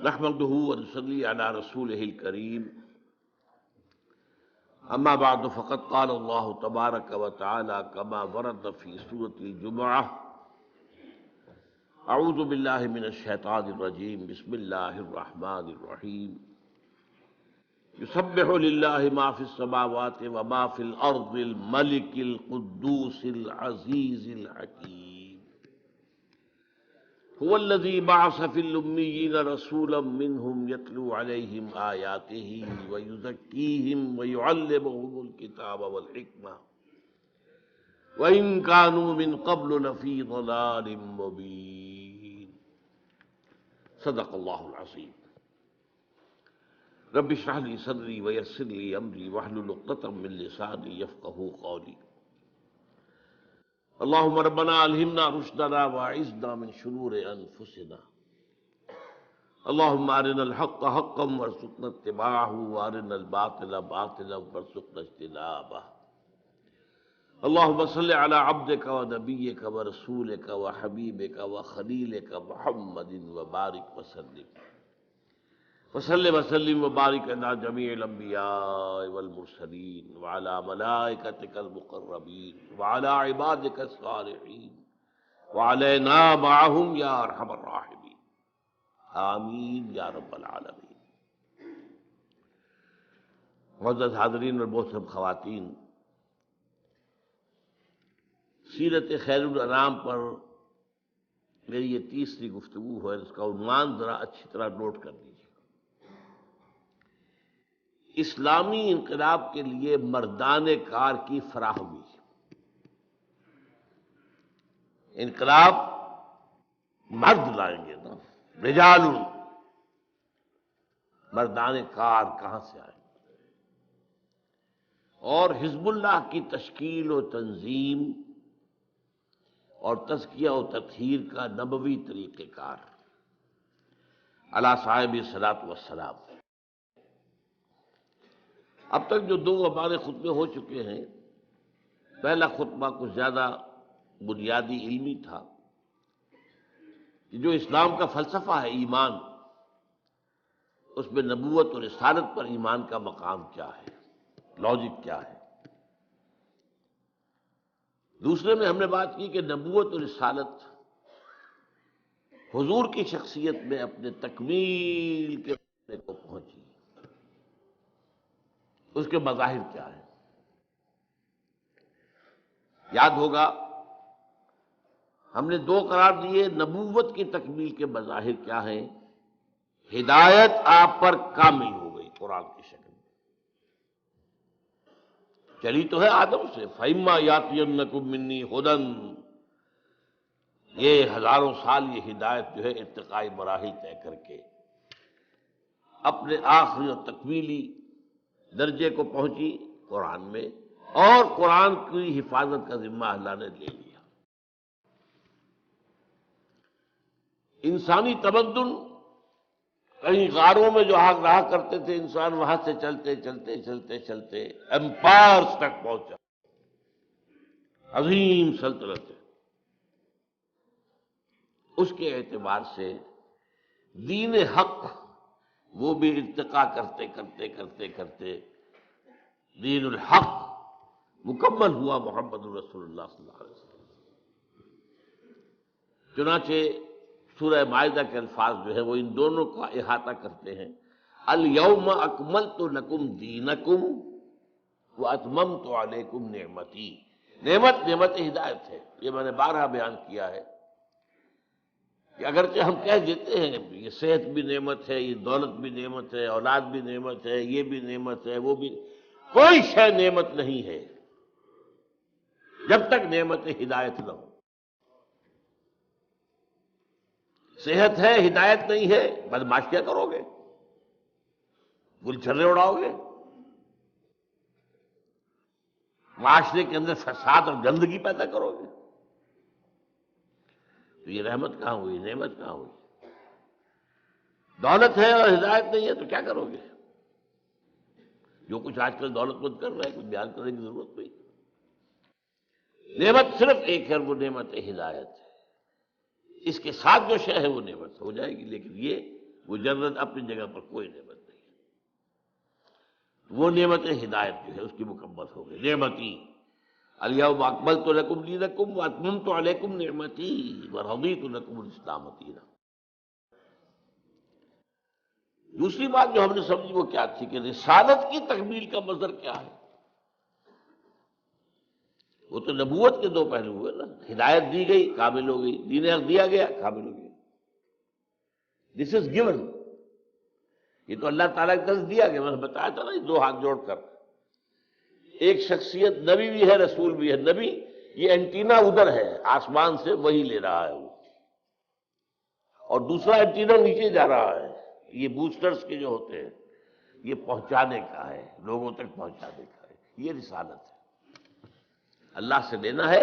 نحمده ونصلي على رسوله الكريم اما بعد فقد قال الله تبارك وتعالى كما ورد في سورة الجمعة اعوذ بالله من الشيطان الرجيم بسم الله الرحمن الرحيم يسبح لله ما في السماوات وما في الأرض الملك القدوس العزيز الحكيم هو الذي بعث في الأميين رسولا منهم يتلو عليهم آياته ويزكيهم ويعلمهم الكتاب والحكمة وإن كانوا من قبل لفي ضلال مبين صدق الله العظيم رب اشرح لي صدري ويسر لي أمري واحلل عقدة من لساني يفقهوا قولي اللهم ربنا ألهمنا رشدنا وأعذنا من شرور أنفسنا اللهم أرنا الحق حقا وارزقنا اتباعه وأرنا الباطل باطلا وارزقنا اجتنابه اللهم صل على عبدك ونبيك ورسولك وحبيبك وخليلك محمد وبارك وسلم وبارك على جميع الانبیاء والمرسلین وعلى ملائکتک المقربین وعلى عبادک الصالحین وعلینا معهم یا ارحم الراحمین آمین یا رب العالمین۔ معزز حاضرین اور محترم خواتین، سیرت خیر الانام پر میری یہ تیسری گفتگو ہے، اس کا عنوان ذرا اچھی طرح نوٹ کر لیجیے۔ اسلامی انقلاب کے لیے مردان کار کی فراہمی۔ انقلاب مرد لائیں گے نا، رجال، مردان کار کہاں سے آئیں گے؟ اور حزب اللہ کی تشکیل و تنظیم اور تزکیہ و تطہیر کا نبوی طریقہ کار علی صاحب الصلاۃ والسلام۔ اب تک جو دو ہمارے خطبے ہو چکے ہیں، پہلا خطبہ کچھ زیادہ بنیادی علمی تھا کہ جو اسلام کا فلسفہ ہے ایمان، اس میں نبوت اور رسالت پر ایمان کا مقام کیا ہے، لاجک کیا ہے۔ دوسرے میں ہم نے بات کی کہ نبوت اور رسالت حضور کی شخصیت میں اپنے تکمیل کے کو پہنچی، اس کے مظاہر کیا ہیں۔ یاد ہوگا ہم نے دو قرار دیے، نبوت کی تکمیل کے مظاہر کیا ہیں؟ ہدایت آپ پر کامل ہو گئی قرآن کی شکل میں، چلی تو ہے آدم سے، فَإِمَّا يَأْتِيَنَّكُم مِّنِّي هُدًى، یہ ہزاروں سال یہ ہدایت جو ہے ارتقائی مراحل طے کر کے اپنے آخری اور تکمیلی درجے کو پہنچی قرآن میں، اور قرآن کی حفاظت کا ذمہ اللہ نے لے لیا۔ انسانی تمدن کہیں غاروں میں جو رہا کرتے تھے انسان، وہاں سے چلتے چلتے چلتے چلتے ایمپائرز تک پہنچا، عظیم سلطنت ہے۔ اس کے اعتبار سے دین حق وہ بھی ارتقا کرتے کرتے کرتے کرتے دین الحق مکمل ہوا محمد رسول اللہ صلی اللہ علیہ وسلم۔ چنانچہ سورہ مائدہ کے الفاظ جو ہے وہ ان دونوں کا احاطہ کرتے ہیں، الیوم اکملت لکم دینکم واتممت علیکم نعمتی۔ نعمت ہدایت ہے، یہ میں نے بارہا بیان کیا ہے کہ اگرچہ ہم کہہ دیتے ہیں یہ صحت بھی نعمت ہے، یہ دولت بھی نعمت ہے، اولاد بھی نعمت ہے، یہ بھی نعمت ہے، وہ بھی، کوئی شے نعمت نہیں ہے جب تک نعمت ہدایت نہ ہو۔ صحت ہے، ہدایت نہیں ہے، بدماش کیا کرو گے؟ گل چھرے اڑاؤ گے؟ معاشرے کے اندر فساد اور گندگی پیدا کرو گے؟ تو یہ رحمت کہاں ہوئی، نعمت کہاں ہوئی؟ دولت ہے اور ہدایت نہیں ہے تو کیا کرو گے؟ جو کچھ آج کل دولت مند کر رہے ہیں، کچھ بیان کرنے کی ضرورت نہیں۔ نعمت صرف ایک ہے، وہ نعمت ہدایت ہے، اس کے ساتھ جو شے ہے وہ نعمت ہو جائے گی، لیکن یہ مجرد اپنی جگہ پر کوئی نعمت نہیں. وہ نعمت ہدایت جو ہے اس کی مکمل ہو گئی. نعمتی الیوم اکملت لکم دینکم واتممت علیکم نعمتی ورضیت لکم الاسلام دینا. دوسری بات جو ہم نے سمجھی وہ کیا تھی کہ رسالت کی تکمیل کا مظہر کیا ہے. وہ تو نبوت کے دو پہلو ہوئے نا. ہدایت دی گئی کامل ہو گئی، دین حق دیا گیا کامل ہو گیا. دس از گیون. یہ تو اللہ تعالیٰ کی طرف دیا گیا. میں نے بتایا تھا نا دو ہاتھ جوڑ کر ایک شخصیت نبی بھی ہے رسول بھی ہے. نبی یہ اینٹینا ادھر ہے آسمان سے وہی لے رہا ہے وہ، اور دوسرا اینٹینا نیچے جا رہا ہے. یہ بوسٹرز کے جو ہوتے ہیں یہ پہنچانے کا ہے، لوگوں تک پہنچانے کا ہے. یہ رسالت ہے. اللہ سے لینا ہے،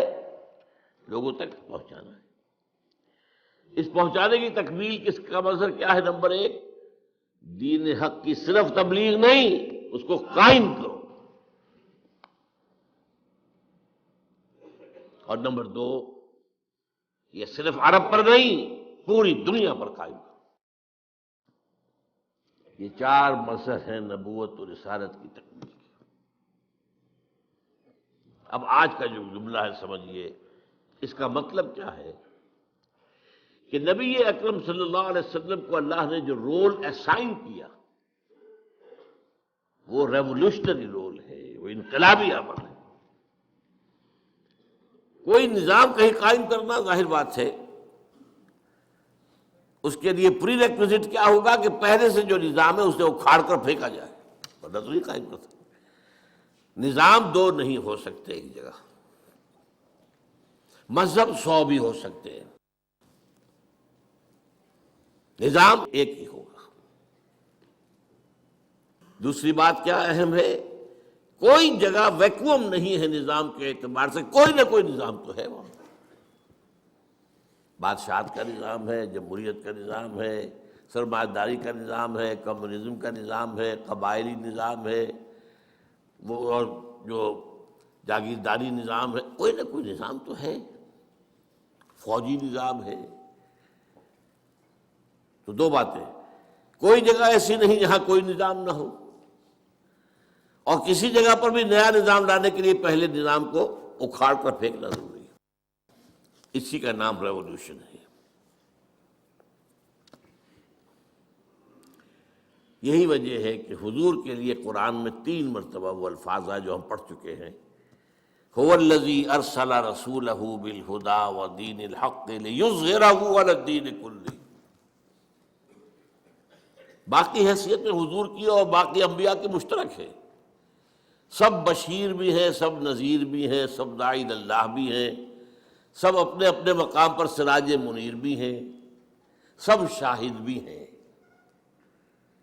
لوگوں تک پہنچانا ہے. اس پہنچانے کی تکمیل کس کا مظہر کیا ہے؟ نمبر ایک، دین حق کی صرف تبلیغ نہیں، اس کو قائم کرو. اور نمبر دو، یہ صرف عرب پر نہیں پوری دنیا پر قائم کرو. یہ چار مظہر ہیں نبوت و رسالت کی تکمیل کے. اب آج کا جو جملہ ہے سمجھیے اس کا مطلب کیا ہے کہ نبی اکرم صلی اللہ علیہ وسلم کو اللہ نے جو رول اسائن کیا وہ ریولوشنری رول ہے، وہ انقلابی عمل ہے. کوئی نظام کہیں قائم کرنا ظاہر بات ہے اس کے لیے پری ریکوزٹ کیا ہوگا کہ پہلے سے جو نظام ہے اسے اکھاڑ کر پھینکا جائے، ورنہ تو نہیں قائم کر سکتے. نظام دو نہیں ہو سکتے ایک جگہ، مذہب 100 بھی ہو سکتے ہیں، نظام ایک ہی ہوگا. دوسری بات کیا اہم ہے، کوئی جگہ ویکوم نہیں ہے نظام کے اعتبار سے. کوئی نہ کوئی نظام تو ہے وہاں. بادشاہت کا نظام ہے، جمہوریت کا نظام ہے، سرمایہ داری کا نظام ہے، کمیونزم کا نظام ہے، قبائلی نظام ہے، وہ اور جو جاگیرداری نظام ہے. کوئی نہ کوئی نظام تو ہے. فوجی نظام ہے. تو دو باتیں، کوئی جگہ ایسی نہیں جہاں کوئی نظام نہ ہو، اور کسی جگہ پر بھی نیا نظام لانے کے لیے پہلے نظام کو اکھاڑ کر پھینکنا ضروری ہے. اسی کا نام ریولوشن ہے. یہی وجہ ہے کہ حضور کے لیے قرآن میں 3 مرتبہ وہ الفاظ ہیں جو ہم پڑھ چکے ہیں، هو الذی ارسل رسولہ بالہدی ودین الحق لیظہرہ علی الدین کلہ. باقی حیثیت میں حضور کی اور باقی انبیاء کی مشترک ہے. سب بشیر بھی ہیں، سب نذیر بھی ہیں، سب داعی اللہ بھی ہیں، سب اپنے اپنے مقام پر سراج منیر بھی ہیں، سب شاہد بھی ہیں.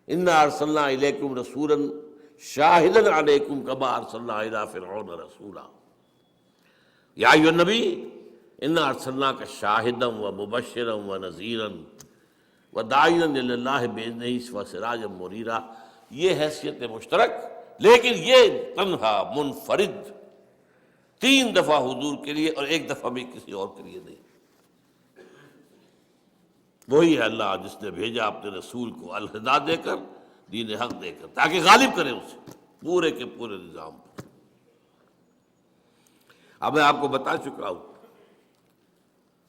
انا ارسلنا الیکم رسولا شاہدا علیکم کما ارسلنا الی فرعون رسولا. یا ایھا النبی انا ارسلناک شاہدا ومبشرا ونذیرا وداعیا الی اللہ باذنہ وسراجا منیرا. یہ حیثیت مشترک، لیکن یہ تنہا منفرد 3 دفعہ حضور کے لیے اور 1 دفعہ بھی کسی اور کے لیے نہیں. وہی ہے اللہ جس نے بھیجا اپنے رسول کو الہدا دے کر، دین حق دے کر، تاکہ غالب کرے اسے پورے کے پورے نظام پر. اب میں آپ کو بتا چکا ہوں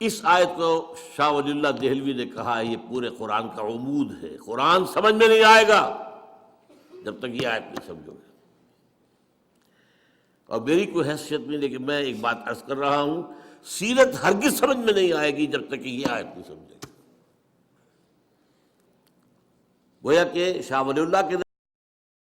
اس آیت کو شاہ ولی اللہ دہلوی نے کہا ہے یہ پورے قرآن کا عمود ہے. قرآن سمجھ میں نہیں آئے گا جب تک یہ آیت نہیں سمجھو گے. اور میری کوئی حیثیت نہیں، لیکن میں ایک بات عرض کر رہا ہوں، سیرت ہرگز سمجھ میں نہیں آئے گی جب تک کہ یہ آیت نہیں سمجھے گی. گویا کہ شاہ ولی اللہ کے